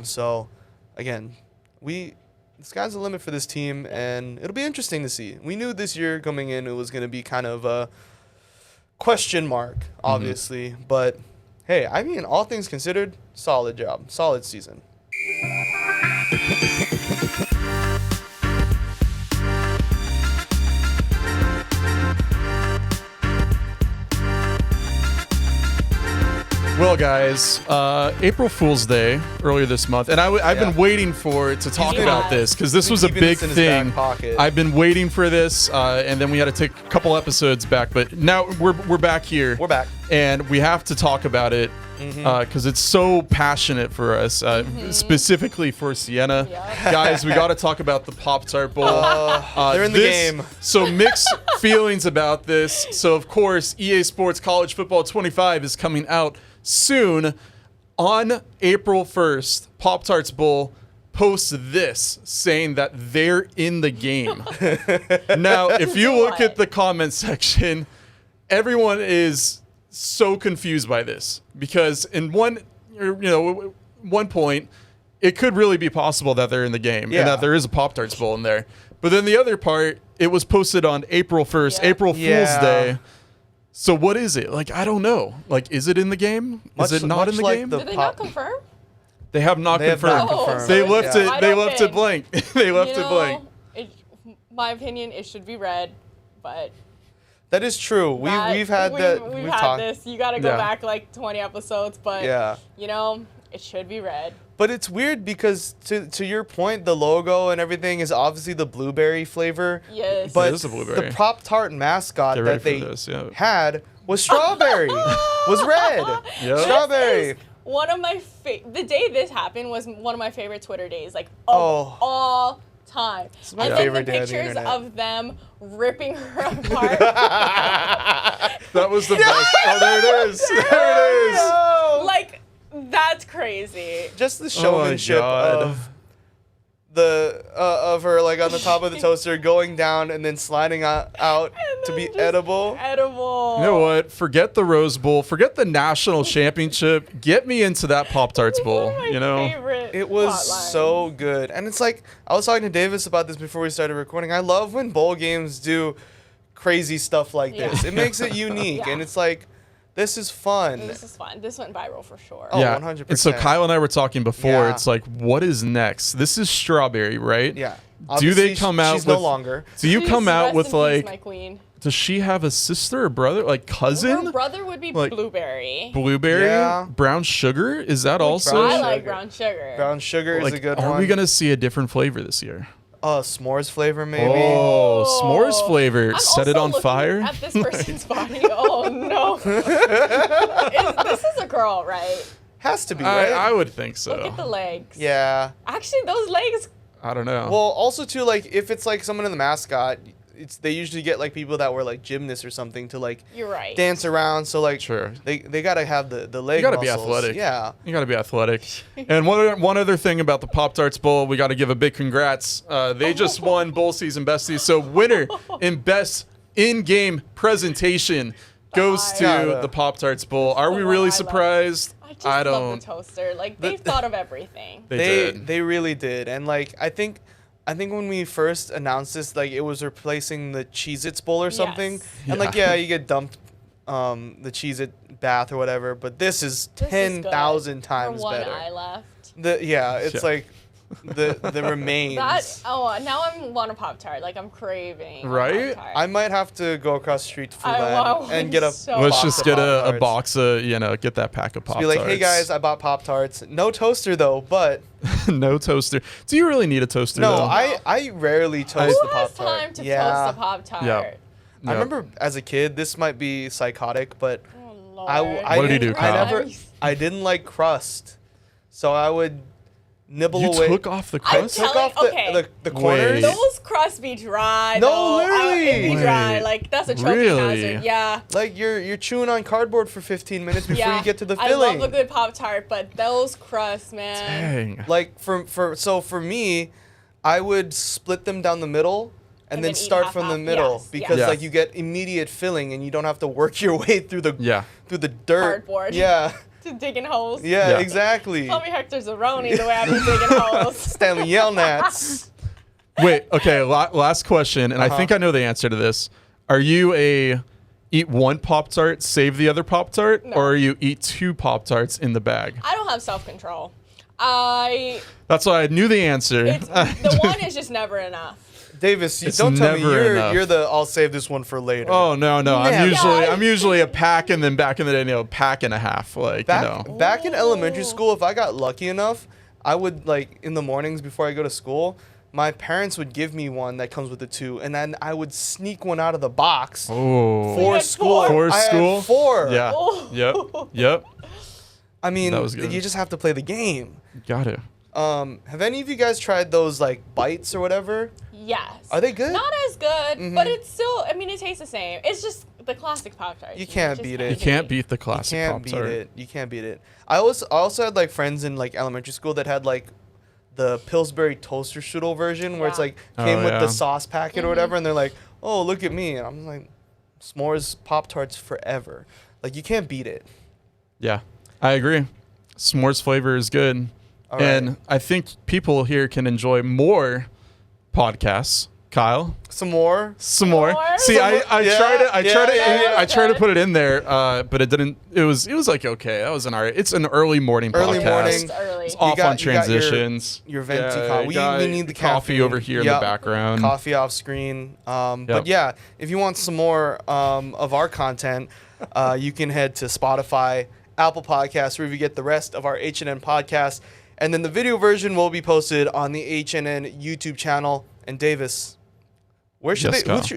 [SPEAKER 2] So, again, the sky's the limit for this team, and it'll be interesting to see. We knew this year coming in it was going to be kind of a question mark, obviously, but hey, I mean, all things considered, solid job, solid season.
[SPEAKER 3] Well, guys, April Fool's Day earlier this month, and I've been waiting to talk about this because this was a big thing. I've been waiting for this, and then we had to take a couple episodes back, but now we're back here.
[SPEAKER 2] We're back,
[SPEAKER 3] and we have to talk about it because it's so passionate for us, specifically for Cienna. Guys, we got to talk about the Pop-Tart Bowl.
[SPEAKER 2] They're in the game.
[SPEAKER 3] So mixed feelings about this. So, of course, EA Sports College Football 25 is coming out soon. On April 1st, Pop-Tarts Bowl posts this saying that they're in the game. Now, if you look at the comment section, everyone is so confused by this because in one point, it could really be possible that they're in the game and that there is a Pop-Tarts Bowl in there. But then the other part, it was posted on April 1st, April Fool's Day. So what is it? I don't know. Is it in the game? Is it not in the game?
[SPEAKER 4] Did they not confirm?
[SPEAKER 3] They have not confirmed.
[SPEAKER 2] confirmed.
[SPEAKER 3] They left it. They left it blank. They left it blank.
[SPEAKER 4] My opinion, it should be red, but
[SPEAKER 2] that is true. We've had
[SPEAKER 4] this. You got to go back 20 episodes, but it should be red.
[SPEAKER 2] But it's weird because to your point, the logo and everything is obviously the blueberry flavor.
[SPEAKER 4] Yes.
[SPEAKER 2] But
[SPEAKER 3] it is a blueberry.
[SPEAKER 2] The Pop-Tart mascot that they had was strawberry. Was red.
[SPEAKER 3] Yep.
[SPEAKER 2] Strawberry.
[SPEAKER 4] One of my the day this happened was one of my favorite Twitter days, all time.
[SPEAKER 2] It's my
[SPEAKER 4] and
[SPEAKER 2] favorite
[SPEAKER 4] then the
[SPEAKER 2] day on the
[SPEAKER 4] pictures
[SPEAKER 2] internet.
[SPEAKER 4] of them ripping her apart.
[SPEAKER 3] That was the best. Oh, there it is. There it is.
[SPEAKER 4] That's crazy.
[SPEAKER 2] Just the showmanship of her on the top of the toaster going down and then sliding out to be edible.
[SPEAKER 4] Edible.
[SPEAKER 3] You know what? Forget the Rose Bowl. Forget the national championship. Get me into that Pop-Tarts Bowl.
[SPEAKER 4] Favorite
[SPEAKER 2] it was
[SPEAKER 4] plotlines.
[SPEAKER 2] so good. And it's I was talking to Davis about this before we started recording. I love when bowl games do crazy stuff like this. It makes it unique. And it's This is fun.
[SPEAKER 4] This is fun. This went viral for sure.
[SPEAKER 2] Oh,
[SPEAKER 3] yeah,
[SPEAKER 2] 100%.
[SPEAKER 3] And so Kyle and I were talking before.
[SPEAKER 2] Yeah.
[SPEAKER 3] It's like, what is next? This is strawberry, right?
[SPEAKER 2] Yeah.
[SPEAKER 3] Do they
[SPEAKER 2] Obviously,
[SPEAKER 3] come out
[SPEAKER 2] she's
[SPEAKER 3] with?
[SPEAKER 2] no longer.
[SPEAKER 3] Do you
[SPEAKER 4] Please
[SPEAKER 3] come out
[SPEAKER 4] rest
[SPEAKER 3] with
[SPEAKER 4] in
[SPEAKER 3] like?
[SPEAKER 4] peace, my queen.
[SPEAKER 3] Does she have a sister or brother, like cousin?
[SPEAKER 4] Her brother would be
[SPEAKER 3] Like,
[SPEAKER 4] Blueberry.
[SPEAKER 3] Blueberry,
[SPEAKER 2] Yeah.
[SPEAKER 3] brown sugar. Is that also?
[SPEAKER 2] brown
[SPEAKER 4] I
[SPEAKER 2] sugar.
[SPEAKER 4] like brown sugar.
[SPEAKER 2] Brown sugar is
[SPEAKER 3] Like,
[SPEAKER 2] a good
[SPEAKER 3] are
[SPEAKER 2] one.
[SPEAKER 3] we gonna see a different flavor this year?
[SPEAKER 2] S'mores flavor maybe?
[SPEAKER 3] Oh, s'mores flavor.
[SPEAKER 4] I'm
[SPEAKER 3] Set it
[SPEAKER 4] also
[SPEAKER 3] on
[SPEAKER 4] looking
[SPEAKER 3] fire.
[SPEAKER 4] At this person's body. Oh no. This is a girl, right?
[SPEAKER 2] Has to be, right?
[SPEAKER 3] I would think so.
[SPEAKER 4] Look at the legs.
[SPEAKER 2] Yeah.
[SPEAKER 4] Actually, those legs.
[SPEAKER 3] I don't know.
[SPEAKER 2] Well, also too, like if it's like someone in the mascot, they usually get like people that were like gymnasts or something to like
[SPEAKER 4] You're right.
[SPEAKER 2] dance around. So like
[SPEAKER 3] Sure.
[SPEAKER 2] they gotta have the leg.
[SPEAKER 3] You gotta be
[SPEAKER 2] muscles.
[SPEAKER 3] athletic.
[SPEAKER 2] Yeah.
[SPEAKER 3] You gotta be athletic. And one other thing about the Pop-Tarts Bowl, we gotta give a big congrats. They just won bowl season besties. So winner in best in-game presentation goes to
[SPEAKER 2] Gotta.
[SPEAKER 3] the Pop-Tarts Bowl. Are we
[SPEAKER 4] Oh,
[SPEAKER 3] really
[SPEAKER 4] I love-
[SPEAKER 3] surprised?
[SPEAKER 4] I just love
[SPEAKER 3] don't.
[SPEAKER 4] the toaster. Like they've thought of everything.
[SPEAKER 3] They did.
[SPEAKER 2] They really did. And like I think when we first announced this, like it was replacing the Cheez-Its Bowl or something.
[SPEAKER 4] Yes.
[SPEAKER 2] And like
[SPEAKER 3] Yeah.
[SPEAKER 2] you get dumped the Cheez-It bath or whatever, but this is
[SPEAKER 4] This is
[SPEAKER 2] 10,000
[SPEAKER 4] good.
[SPEAKER 2] times
[SPEAKER 4] For one
[SPEAKER 2] better.
[SPEAKER 4] eye left.
[SPEAKER 2] It's
[SPEAKER 3] Yeah.
[SPEAKER 2] like the remains.
[SPEAKER 4] Now I want a Pop-Tart. Like I'm craving. a
[SPEAKER 3] Right?
[SPEAKER 4] Pop-Tart.
[SPEAKER 2] I might have to go across the street to
[SPEAKER 4] I
[SPEAKER 2] Foodland
[SPEAKER 4] want
[SPEAKER 2] and get a
[SPEAKER 4] so
[SPEAKER 3] Let's
[SPEAKER 4] box
[SPEAKER 3] just
[SPEAKER 2] of
[SPEAKER 3] get a
[SPEAKER 2] Pop-Tarts.
[SPEAKER 3] box of, get that pack of
[SPEAKER 2] Be
[SPEAKER 3] Pop-Tarts.
[SPEAKER 2] like, hey guys, I bought Pop-Tarts. No toaster though, but
[SPEAKER 3] No toaster. Do you really need a toaster
[SPEAKER 2] no,
[SPEAKER 3] though?
[SPEAKER 2] I rarely toast
[SPEAKER 4] Who
[SPEAKER 2] the
[SPEAKER 4] has
[SPEAKER 2] Pop-Tart.
[SPEAKER 4] time to
[SPEAKER 2] yeah.
[SPEAKER 4] toast a Pop-Tart?
[SPEAKER 3] Yep.
[SPEAKER 2] I remember as a kid, this might be psychotic, but
[SPEAKER 4] Oh, Lord.
[SPEAKER 2] I
[SPEAKER 3] What did he do,
[SPEAKER 2] I
[SPEAKER 3] Kyle?
[SPEAKER 2] never, I didn't like crust, so I would nibble
[SPEAKER 3] You
[SPEAKER 2] away.
[SPEAKER 3] took off the
[SPEAKER 4] I'm
[SPEAKER 3] crust?
[SPEAKER 2] took
[SPEAKER 4] telling-
[SPEAKER 2] off the,
[SPEAKER 4] okay.
[SPEAKER 2] the corners.
[SPEAKER 3] Wait.
[SPEAKER 4] Those crusts be dry.
[SPEAKER 2] No,
[SPEAKER 4] though.
[SPEAKER 2] literally.
[SPEAKER 4] It'd be dry.
[SPEAKER 3] Wait.
[SPEAKER 4] Like that's a choking
[SPEAKER 3] Really?
[SPEAKER 4] hazard. Yeah.
[SPEAKER 2] Like you're chewing on cardboard for 15 minutes before
[SPEAKER 4] Yeah.
[SPEAKER 2] you get to the
[SPEAKER 4] I
[SPEAKER 2] filling.
[SPEAKER 4] love a good Pop-Tart, but those crusts, man.
[SPEAKER 3] Dang.
[SPEAKER 2] Like for me, I would split them down the middle and then
[SPEAKER 4] then eat
[SPEAKER 2] start
[SPEAKER 4] half
[SPEAKER 2] from the
[SPEAKER 4] half.
[SPEAKER 2] middle
[SPEAKER 4] Yes,
[SPEAKER 2] because
[SPEAKER 3] yes.
[SPEAKER 2] like you get immediate filling and you don't have to work your way through the through the dirt.
[SPEAKER 4] Cardboard.
[SPEAKER 2] Yeah.
[SPEAKER 4] To digging holes.
[SPEAKER 2] Yeah,
[SPEAKER 3] Yeah.
[SPEAKER 2] exactly.
[SPEAKER 4] Call me Hector Zeroni the way I be digging holes.
[SPEAKER 2] Stanley Yelnats.
[SPEAKER 3] Wait, okay, last question, and I
[SPEAKER 2] Uh-huh.
[SPEAKER 3] think I know the answer to this. Are you a eat one Pop-Tart, save the other Pop-Tart,
[SPEAKER 4] No.
[SPEAKER 3] or are you eat two Pop-Tarts in the bag?
[SPEAKER 4] I don't have self-control.
[SPEAKER 3] That's why I knew the answer.
[SPEAKER 4] The one is just never enough.
[SPEAKER 2] Davis, you
[SPEAKER 3] It's
[SPEAKER 2] don't tell me
[SPEAKER 3] never enough.
[SPEAKER 2] you're the I'll save this one for later.
[SPEAKER 3] Oh no,
[SPEAKER 2] Never.
[SPEAKER 3] I'm usually a pack, and then back in the day, pack and a half, like
[SPEAKER 2] Back in elementary
[SPEAKER 4] Ooh.
[SPEAKER 2] school, if I got lucky enough, I would like in the mornings before I go to school, my parents would give me one that comes with the two, and then I would sneak one out of the box
[SPEAKER 3] Oh,
[SPEAKER 4] You
[SPEAKER 2] for
[SPEAKER 4] had
[SPEAKER 2] school.
[SPEAKER 4] four?
[SPEAKER 3] For
[SPEAKER 2] I had
[SPEAKER 3] school?
[SPEAKER 2] 4.
[SPEAKER 3] yeah,
[SPEAKER 4] Oh.
[SPEAKER 3] yep,
[SPEAKER 2] I mean,
[SPEAKER 3] That was good.
[SPEAKER 2] you just have to play the game.
[SPEAKER 3] got it.
[SPEAKER 2] Have any of you guys tried those like bites or whatever?
[SPEAKER 4] Yes.
[SPEAKER 2] Are they good?
[SPEAKER 4] Not as good, but it's still. I mean, it tastes the same. It's just the classic Pop-Tarts.
[SPEAKER 2] You can't
[SPEAKER 4] just
[SPEAKER 2] beat
[SPEAKER 4] can't
[SPEAKER 2] it.
[SPEAKER 3] You can't beat the classic
[SPEAKER 2] You can't
[SPEAKER 3] Pop-Tart.
[SPEAKER 2] beat it. You can't beat it. I also had like friends in like elementary school that had like the Pillsbury toaster strudel version where it's
[SPEAKER 4] Yeah.
[SPEAKER 2] like came
[SPEAKER 3] Oh,
[SPEAKER 2] with
[SPEAKER 3] yeah.
[SPEAKER 2] the sauce packet or whatever, and they're like, "Oh, look at me," and I'm like, "S'mores Pop-Tarts forever." Like you can't beat it.
[SPEAKER 3] Yeah, I agree. S'mores flavor is good.
[SPEAKER 2] All right.
[SPEAKER 3] And I think people here can enjoy more podcasts. Kyle,
[SPEAKER 2] Some more.
[SPEAKER 3] some more.
[SPEAKER 4] More?
[SPEAKER 3] See, I
[SPEAKER 2] Yeah,
[SPEAKER 3] tried to
[SPEAKER 4] yeah.
[SPEAKER 3] put it in there, but it didn't. It was like okay, that was an alright. It's an early morning
[SPEAKER 2] Early
[SPEAKER 3] podcast.
[SPEAKER 2] morning.
[SPEAKER 4] It's early.
[SPEAKER 3] It's off
[SPEAKER 2] got-
[SPEAKER 3] on
[SPEAKER 2] you got your-
[SPEAKER 3] transitions.
[SPEAKER 2] Your venti
[SPEAKER 3] Yeah,
[SPEAKER 2] coffee.
[SPEAKER 3] you got
[SPEAKER 2] We need the
[SPEAKER 3] coffee
[SPEAKER 2] caffeine.
[SPEAKER 3] over here in
[SPEAKER 2] Yep.
[SPEAKER 3] the background.
[SPEAKER 2] Coffee off screen. But
[SPEAKER 3] Yep.
[SPEAKER 2] yeah, if you want some more of our content, you can head to Spotify, Apple Podcasts, where you get the rest of our HNN podcasts. And then the video version will be posted on the HNN YouTube channel. And Davis, where should
[SPEAKER 3] Yes,
[SPEAKER 2] they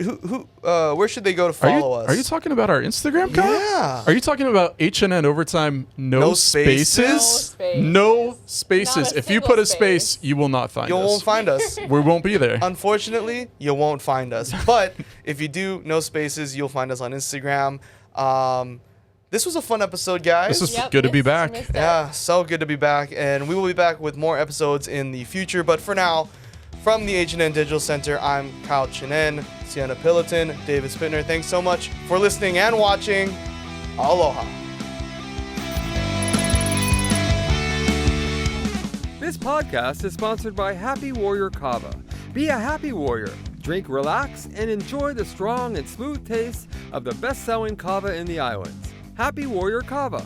[SPEAKER 3] Kyle.
[SPEAKER 2] where should they go to follow us?
[SPEAKER 3] Are you talking about our Instagram, Kyle?
[SPEAKER 2] Yeah.
[SPEAKER 3] Are you talking about HNN Overtime? No,
[SPEAKER 2] No
[SPEAKER 3] spaces.
[SPEAKER 2] spaces?
[SPEAKER 3] No spaces.
[SPEAKER 4] Not a
[SPEAKER 3] If you
[SPEAKER 4] single
[SPEAKER 3] put a
[SPEAKER 4] space.
[SPEAKER 3] space, you will not find
[SPEAKER 2] You
[SPEAKER 3] us.
[SPEAKER 2] won't find us.
[SPEAKER 3] We won't be there.
[SPEAKER 2] Unfortunately, you won't find us. But if you do, no spaces, you'll find us on Instagram. This was a fun episode, guys.
[SPEAKER 3] This is good to be back.
[SPEAKER 4] missed it.
[SPEAKER 2] Yeah, so good to be back. And we will be back with more episodes in the future. But for now, from the HNN Digital Center, I'm Kyle Chinen, Cienna Pilotin, Davis Pitner. Thanks so much for listening and watching. Aloha.
[SPEAKER 1] This podcast is sponsored by Happy Warrior Kava. Be a happy warrior. Drink, relax, and enjoy the strong and smooth taste of the best-selling kava in the islands. Happy Warrior Kava.